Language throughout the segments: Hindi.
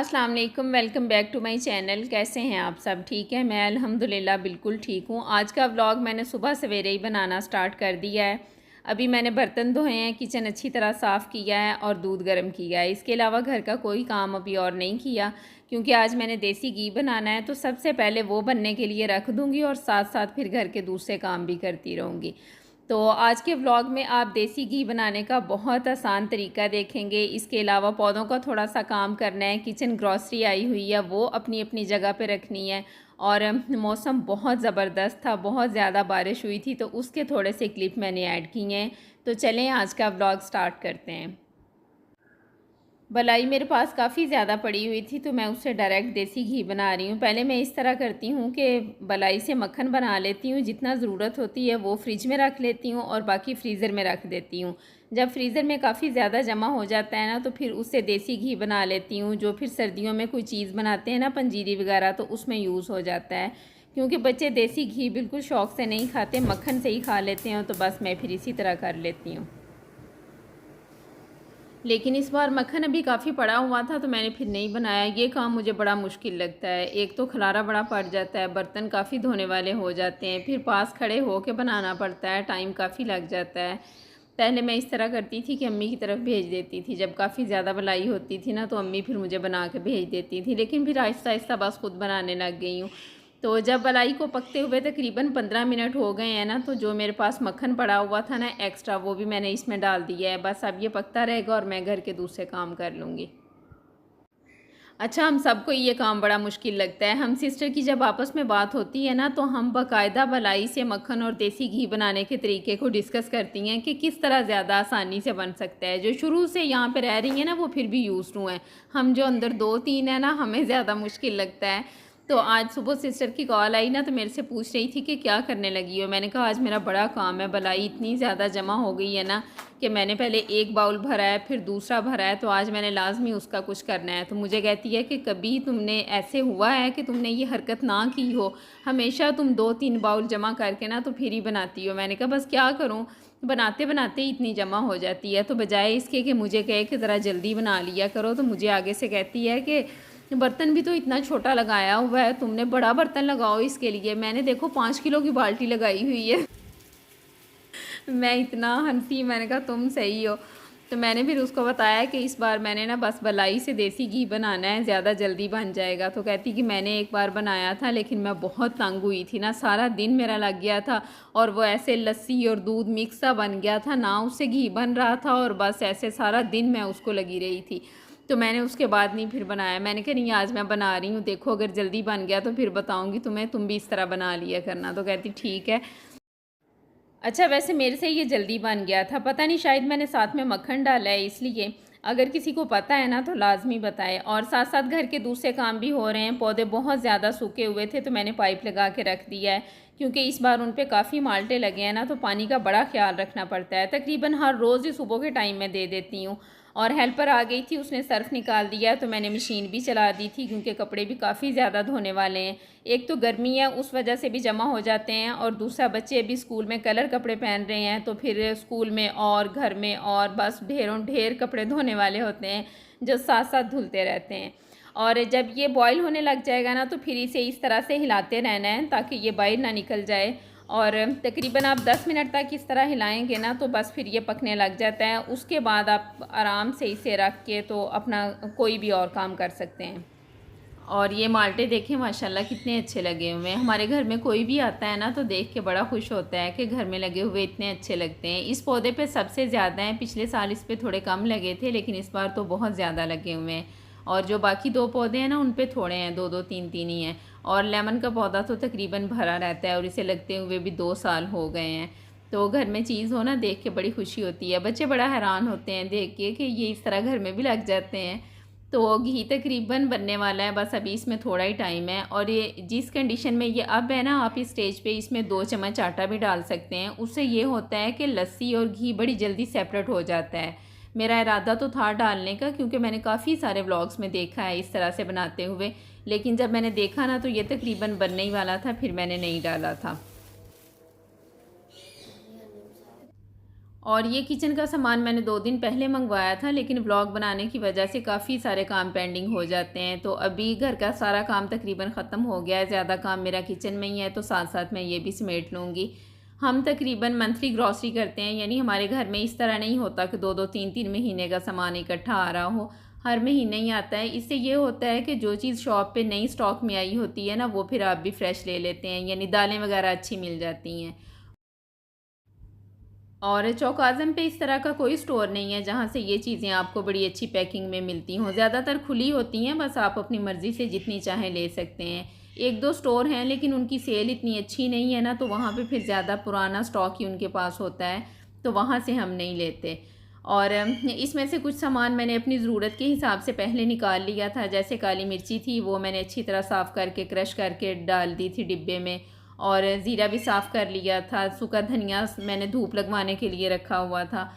अस्सलाम वालेकुम, welcome back to my channel. कैसे हैं आप सब? ठीक है, मैं अल्हम्दुलिल्लाह बिल्कुल ठीक हूँ। आज का व्लॉग मैंने सुबह सवेरे ही बनाना स्टार्ट कर दिया है। अभी मैंने बर्तन धोए हैं, किचन अच्छी तरह साफ़ किया है और दूध गर्म किया है। इसके अलावा घर का कोई काम अभी और नहीं किया, क्योंकि आज मैंने देसी घी बनाना है, तो सबसे पहले वो बनने के लिए रख दूँगी और साथ साथ फिर घर के दूसरे काम भी करती रहूँगी। तो आज के व्लॉग में आप देसी घी बनाने का बहुत आसान तरीका देखेंगे। इसके अलावा पौधों का थोड़ा सा काम करना है, किचन ग्रॉसरी आई हुई है वो अपनी अपनी जगह पे रखनी है, और मौसम बहुत ज़बरदस्त था, बहुत ज़्यादा बारिश हुई थी, तो उसके थोड़े से क्लिप मैंने ऐड किए हैं। तो चलें आज का व्लॉग स्टार्ट करते हैं। मलाई मेरे पास काफ़ी ज़्यादा पड़ी हुई थी, तो मैं उससे डायरेक्ट देसी घी बना रही हूँ। पहले मैं इस तरह करती हूँ कि मलाई से मक्खन बना लेती हूँ, जितना ज़रूरत होती है वो फ्रिज में रख लेती हूँ और बाकी फ्रीज़र में रख देती हूँ। जब फ्रीज़र में काफ़ी ज़्यादा जमा हो जाता है ना, तो फिर उससे देसी घी बना लेती हूँ, जो फिर सर्दियों में कोई चीज़ बनाते हैं ना, पंजीरी वगैरह, तो उसमें यूज़ हो जाता है। क्योंकि बच्चे देसी घी बिल्कुल शौक़ से नहीं खाते, मक्खन से ही खा लेते हैं, तो बस मैं फिर इसी तरह कर लेती हूँ। लेकिन इस बार मक्खन अभी काफ़ी पड़ा हुआ था, तो मैंने फिर नहीं बनाया। ये काम मुझे बड़ा मुश्किल लगता है। एक तो खलारा बड़ा पड़ जाता है, बर्तन काफ़ी धोने वाले हो जाते हैं, फिर पास खड़े हो के बनाना पड़ता है, टाइम काफ़ी लग जाता है। पहले मैं इस तरह करती थी कि अम्मी की तरफ भेज देती थी। जब काफ़ी ज़्यादा मलाई होती थी ना, तो अम्मी फिर मुझे बना के भेज देती थी, लेकिन फिर आहिस्ता आहिस्ता बस खुद बनाने लग गई हूँ। तो जब मलाई को पकते हुए तकरीबन 15 मिनट हो गए हैं ना, तो जो मेरे पास मक्खन पड़ा हुआ था ना एक्स्ट्रा, वो भी मैंने इसमें डाल दिया है। बस अब ये पकता रहेगा और मैं घर के दूसरे काम कर लूँगी। अच्छा, हम सबको ये काम बड़ा मुश्किल लगता है। हम सिस्टर की जब आपस में बात होती है ना, तो हम बाकायदा मलाई से मक्खन और देसी घी बनाने के तरीके को डिस्कस करती हैं कि किस तरह ज़्यादा आसानी से बन सकता है। जो शुरू से यहाँ पे रह रही हैं ना, वो फिर भी यूज़ टू हैं। हम जो अंदर 2-3 हैं ना, हमें ज़्यादा मुश्किल लगता है। तो आज सुबह सिस्टर की कॉल आई ना, तो मेरे से पूछ रही थी कि क्या करने लगी हो। मैंने कहा आज मेरा बड़ा काम है, मलाई इतनी ज़्यादा जमा हो गई है ना कि मैंने पहले एक बाउल भरा है, फिर दूसरा भरा है, तो आज मैंने लाजमी उसका कुछ करना है। तो मुझे कहती है कि कभी तुमने ऐसे हुआ है कि तुमने ये हरकत ना की हो, हमेशा तुम 2-3 बाउल जमा करके ना तो फिर ही बनाती हो। मैंने कहा बस क्या करूँ, बनाते बनाते ही इतनी जमा हो जाती है। तो बजाय इसके कि मुझे कहे कि ज़रा जल्दी बना लिया करो, तो मुझे आगे से कहती है कि बर्तन भी तो इतना छोटा लगाया हुआ है, तुमने बड़ा बर्तन लगाओ इसके लिए। मैंने देखो 5 किलो की बाल्टी लगाई हुई है। मैं इतना हंसी, मैंने कहा तुम सही हो। तो मैंने फिर उसको बताया कि इस बार मैंने ना बस मलाई से देसी घी बनाना है, ज़्यादा जल्दी बन जाएगा। तो कहती कि मैंने एक बार बनाया था, लेकिन मैं बहुत तंग हुई थी ना, सारा दिन मेरा लग गया था, और वो ऐसे लस्सी और दूध मिक्स सा बन गया था ना, उससे घी बन रहा था, और बस ऐसे सारा दिन मैं उसको लगी रही थी। तो मैंने उसके बाद नहीं फिर बनाया। मैंने कहा नहीं, आज मैं बना रही हूँ, देखो अगर जल्दी बन गया तो फिर बताऊँगी तुम्हें, तुम भी इस तरह बना लिया करना। तो कहती ठीक है। अच्छा, वैसे मेरे से ये जल्दी बन गया था, पता नहीं शायद मैंने साथ में मक्खन डाला है इसलिए। अगर किसी को पता है ना तो लाजमी बताए। और साथ साथ घर के दूसरे काम भी हो रहे हैं। पौधे बहुत ज़्यादा सूखे हुए थे, तो मैंने पाइप लगा के रख दिया है, क्योंकि इस बार उन पे काफ़ी माल्टे लगे हैं ना, तो पानी का बड़ा ख्याल रखना पड़ता है। तकरीबन हर रोज़ ही सुबह के टाइम में दे देती हूँ। और हेल्पर आ गई थी, उसने सर्फ़ निकाल दिया, तो मैंने मशीन भी चला दी थी, क्योंकि कपड़े भी काफ़ी ज़्यादा धोने वाले हैं। एक तो गर्मी है, उस वजह से भी जमा हो जाते हैं, और दूसरा बच्चे अभी स्कूल में कलर कपड़े पहन रहे हैं, तो फिर स्कूल में और घर में और बस ढेरों ढेर कपड़े धोने वाले होते हैं, जो साथ साथ धुलते रहते हैं। और जब ये बॉयल होने लग जाएगा ना, तो फिर इसे इस तरह से हिलाते रहना है ताकि ये बाहर ना निकल जाए। और तकरीबन आप 10 मिनट तक इस तरह हिलाएंगे ना, तो बस फिर ये पकने लग जाता है। उसके बाद आप आराम से इसे रख के तो अपना कोई भी और काम कर सकते हैं। और ये माल्टे देखें माशाल्लाह कितने अच्छे लगे हुए हैं। हमारे घर में कोई भी आता है ना, तो देख के बड़ा खुश होता है कि घर में लगे हुए इतने अच्छे लगते हैं। इस पौधे पे सबसे ज़्यादा हैं, पिछले साल इस पे थोड़े कम लगे थे, लेकिन इस बार तो बहुत ज़्यादा लगे हुए हैं। और जो बाकी 2 पौधे हैं ना, उन पे थोड़े हैं, 2-2 3-3 ही हैं। और लेमन का पौधा तो तकरीबन भरा रहता है, और इसे लगते हुए भी 2 साल हो गए हैं। तो घर में चीज़ हो ना, देख के बड़ी खुशी होती है। बच्चे बड़ा हैरान होते हैं देख के कि ये इस तरह घर में भी लग जाते हैं। तो घी तकरीबन बनने वाला है, बस अभी इसमें थोड़ा ही टाइम है। और ये जिस कंडीशन में ये अब है ना, आप इस स्टेज पे इसमें 2 चम्मच आटा भी डाल सकते हैं। उससे ये होता है कि लस्सी और घी बड़ी जल्दी सेपरेट हो जाता है। मेरा इरादा तो था डालने का, क्योंकि मैंने काफ़ी सारे व्लॉग्स में देखा है इस तरह से बनाते हुए, लेकिन जब मैंने देखा ना, तो ये तकरीबन बनने ही वाला था, फिर मैंने नहीं डाला था। और ये किचन का सामान मैंने 2 दिन पहले मंगवाया था, लेकिन व्लॉग बनाने की वजह से काफ़ी सारे काम पेंडिंग हो जाते हैं। तो अभी घर का सारा काम तकरीबन ख़त्म हो गया है, ज़्यादा काम मेरा किचन में ही है, तो साथ साथ मैं ये भी समेट लूँगी। हम तकरीबन मंथली ग्रॉसरी करते हैं, यानी हमारे घर में इस तरह नहीं होता कि 2-2 3-3 महीने का सामान इकट्ठा आ रहा हो, हर महीने ही आता है। इससे ये होता है कि जो चीज़ शॉप पे नई स्टॉक में आई होती है ना, वो फिर आप भी फ्रेश ले लेते हैं, यानी दालें वगैरह अच्छी मिल जाती हैं। और चौक आज़म पे इस तरह का कोई स्टोर नहीं है जहाँ से ये चीज़ें आपको बड़ी अच्छी पैकिंग में मिलती हों। ज़्यादातर खुली होती हैं, बस आप अपनी मर्ज़ी से जितनी चाहें ले सकते हैं। 1-2 स्टोर हैं, लेकिन उनकी सेल इतनी अच्छी नहीं है ना, तो वहाँ पे फिर ज़्यादा पुराना स्टॉक ही उनके पास होता है, तो वहाँ से हम नहीं लेते। और इसमें से कुछ सामान मैंने अपनी ज़रूरत के हिसाब से पहले निकाल लिया था। जैसे काली मिर्ची थी, वो मैंने अच्छी तरह साफ़ करके क्रश करके डाल दी थी डिब्बे में, और ज़ीरा भी साफ़ कर लिया था। सूखा धनिया मैंने धूप लगवाने के लिए रखा हुआ था।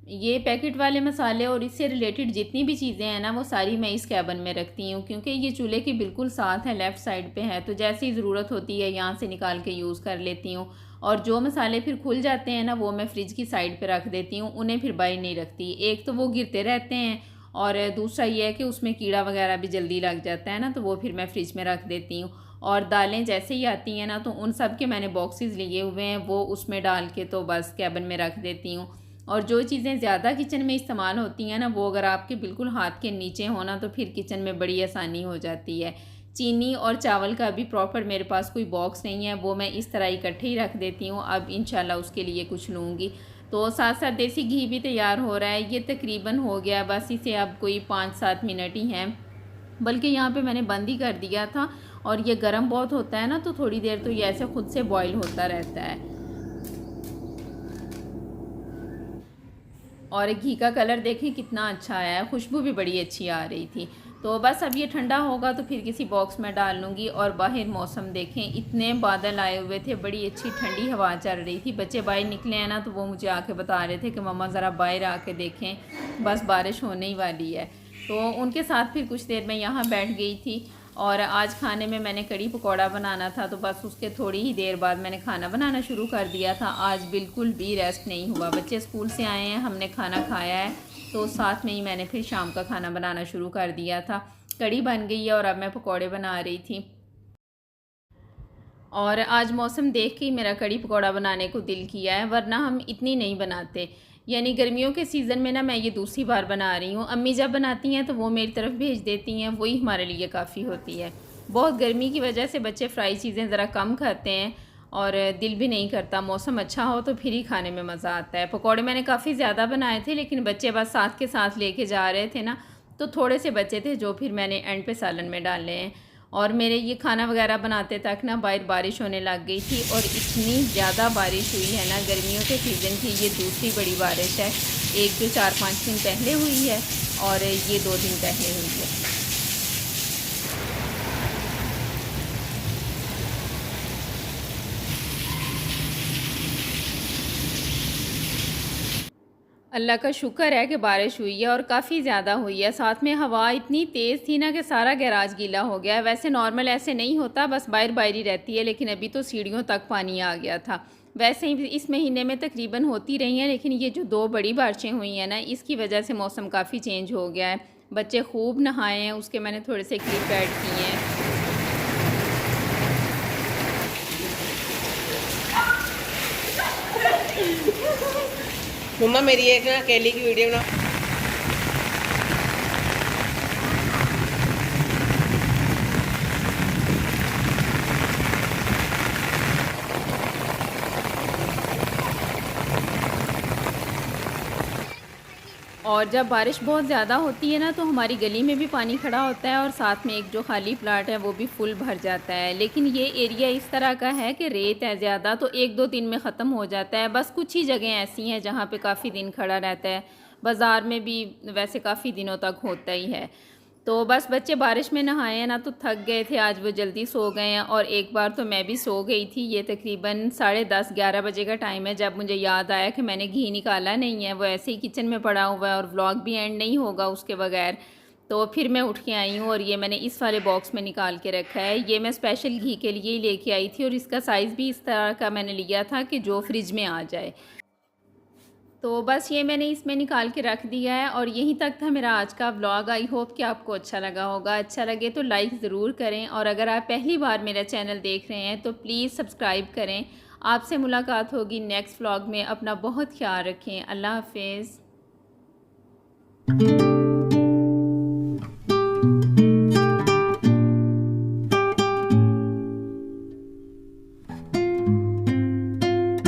ये पैकेट वाले मसाले और इससे रिलेटेड जितनी भी चीज़ें हैं ना, वो सारी मैं इस कैबिन में रखती हूँ, क्योंकि ये चूल्हे के बिल्कुल साथ है, लेफ़्ट साइड पे है, तो जैसी ज़रूरत होती है यहाँ से निकाल के यूज़ कर लेती हूँ। और जो मसाले फिर खुल जाते हैं ना, वो मैं फ्रिज की साइड पे रख देती हूँ, उन्हें फिर बाहर नहीं रखती। एक तो वो गिरते रहते हैं, और दूसरा ये है कि उसमें कीड़ा वगैरह भी जल्दी लग जाता है ना, तो वो फिर मैं फ्रिज में रख देती हूँ। और दालें जैसे ही आती हैं ना, तो उन सब के मैंने बॉक्सेस लिए हुए हैं, वो उसमें डाल के तो बस कैबिन में रख देती हूँ। और जो चीज़ें ज़्यादा किचन में इस्तेमाल होती हैं ना, वो अगर आपके बिल्कुल हाथ के नीचे हो ना, तो फिर किचन में बड़ी आसानी हो जाती है। चीनी और चावल का भी प्रॉपर मेरे पास कोई बॉक्स नहीं है, वो मैं इस तरह इकट्ठे ही रख देती हूँ। अब इंशाल्लाह उसके लिए कुछ लूँगी। तो साथ साथ देसी घी भी तैयार हो रहा है, ये तकरीबन हो गया, बस इसे अब कोई 5-7 मिनट ही हैं, बल्कि यहाँ पे मैंने बंद ही कर दिया था। और ये गर्म बहुत होता है ना, तो थोड़ी देर तो ये ऐसे खुद से बॉईल होता रहता है। और घी का कलर देखें कितना अच्छा आया है, खुशबू भी बड़ी अच्छी आ रही थी। तो बस अब ये ठंडा होगा तो फिर किसी बॉक्स में डाल लूँगी। और बाहर मौसम देखें, इतने बादल आए हुए थे, बड़ी अच्छी ठंडी हवा चल रही थी। बच्चे बाहर निकले हैं ना, तो वो मुझे आके बता रहे थे कि मम्मा ज़रा बाहर आके देखें, बस बारिश होने ही वाली है। तो उनके साथ फिर कुछ देर मैं यहाँ बैठ गई थी। और आज खाने में मैंने कड़ी पकौड़ा बनाना था, तो बस उसके थोड़ी ही देर बाद मैंने खाना बनाना शुरू कर दिया था। आज बिल्कुल भी रेस्ट नहीं हुआ, बच्चे स्कूल से आए हैं, हमने खाना खाया है, तो साथ में ही मैंने फिर शाम का खाना बनाना शुरू कर दिया था। कड़ी बन गई है और अब मैं पकौड़े बना रही थी। और आज मौसम देख के ही मेरा कड़ी पकौड़ा बनाने को दिल किया है, वरना हम इतनी नहीं बनाते। यानी गर्मियों के सीज़न में ना मैं ये दूसरी बार बना रही हूँ। अम्मी जब बनाती हैं तो वो मेरी तरफ भेज देती हैं, वही हमारे लिए काफ़ी होती है। बहुत गर्मी की वजह से बच्चे फ्राई चीज़ें ज़रा कम खाते हैं, और दिल भी नहीं करता। मौसम अच्छा हो तो फिर ही खाने में मज़ा आता है। पकौड़े मैंने काफ़ी ज़्यादा बनाए थे, लेकिन बच्चे बस साथ के साथ लेके जा रहे थे ना, तो थोड़े से बचे थे, जो फिर मैंने एंड पे सालन में डाले हैं। और मेरे ये खाना वगैरह बनाते तक ना बाहर बारिश होने लग गई थी, और इतनी ज़्यादा बारिश हुई है ना, गर्मियों के सीज़न की ये दूसरी बड़ी बारिश है। एक जो 4-5 दिन पहले हुई है, और ये 2 दिन पहले हुई है। अल्लाह का शुक्र है कि बारिश हुई है, और काफ़ी ज़्यादा हुई है। साथ में हवा इतनी तेज़ थी ना कि सारा गैराज गीला हो गया है। वैसे नॉर्मल ऐसे नहीं होता, बस बाहर बाहर ही रहती है, लेकिन अभी तो सीढ़ियों तक पानी आ गया था। वैसे ही इस महीने में तकरीबन होती रही हैं, लेकिन ये जो 2 बड़ी बारिशें हुई हैं ना, इसकी वजह से मौसम काफ़ी चेंज हो गया है। बच्चे खूब नहाए हैं, उसके मैंने थोड़े से क्लिप ऐड किए हैं। मम्मा मेरी एक ना अकेली की वीडियो बना। और जब बारिश बहुत ज़्यादा होती है ना, तो हमारी गली में भी पानी खड़ा होता है, और साथ में एक जो खाली प्लाट है वो भी फुल भर जाता है। लेकिन ये एरिया इस तरह का है कि रेत है ज़्यादा, तो 1-2 दिन में ख़त्म हो जाता है। बस कुछ ही जगह ऐसी हैं जहाँ पे काफ़ी दिन खड़ा रहता है। बाज़ार में भी वैसे काफ़ी दिनों तक होता ही है। तो बस बच्चे बारिश में नहाए हैं ना, तो थक गए थे, आज वो जल्दी सो गए हैं। और एक बार तो मैं भी सो गई थी। ये तकरीबन 10:30-11 बजे का टाइम है, जब मुझे याद आया कि मैंने घी निकाला नहीं है, वो ऐसे ही किचन में पड़ा हुआ है, और व्लॉग भी एंड नहीं होगा उसके बगैर। तो फिर मैं उठ के आई हूँ, और ये मैंने इस वाले बॉक्स में निकाल के रखा है। ये मैं स्पेशल घी के लिए ही लेके आई थी, और इसका साइज़ भी इस तरह का मैंने लिया था कि जो फ्रिज में आ जाए। तो बस ये मैंने इसमें निकाल के रख दिया है और यहीं तक था मेरा आज का व्लॉग। आई होप कि आपको अच्छा लगा होगा। अच्छा लगे तो लाइक ज़रूर करें और अगर आप पहली बार मेरा चैनल देख रहे हैं तो प्लीज़ सब्सक्राइब करें। आपसे मुलाकात होगी नेक्स्ट व्लॉग में। अपना बहुत ख्याल रखें। अल्लाह हाफिज़।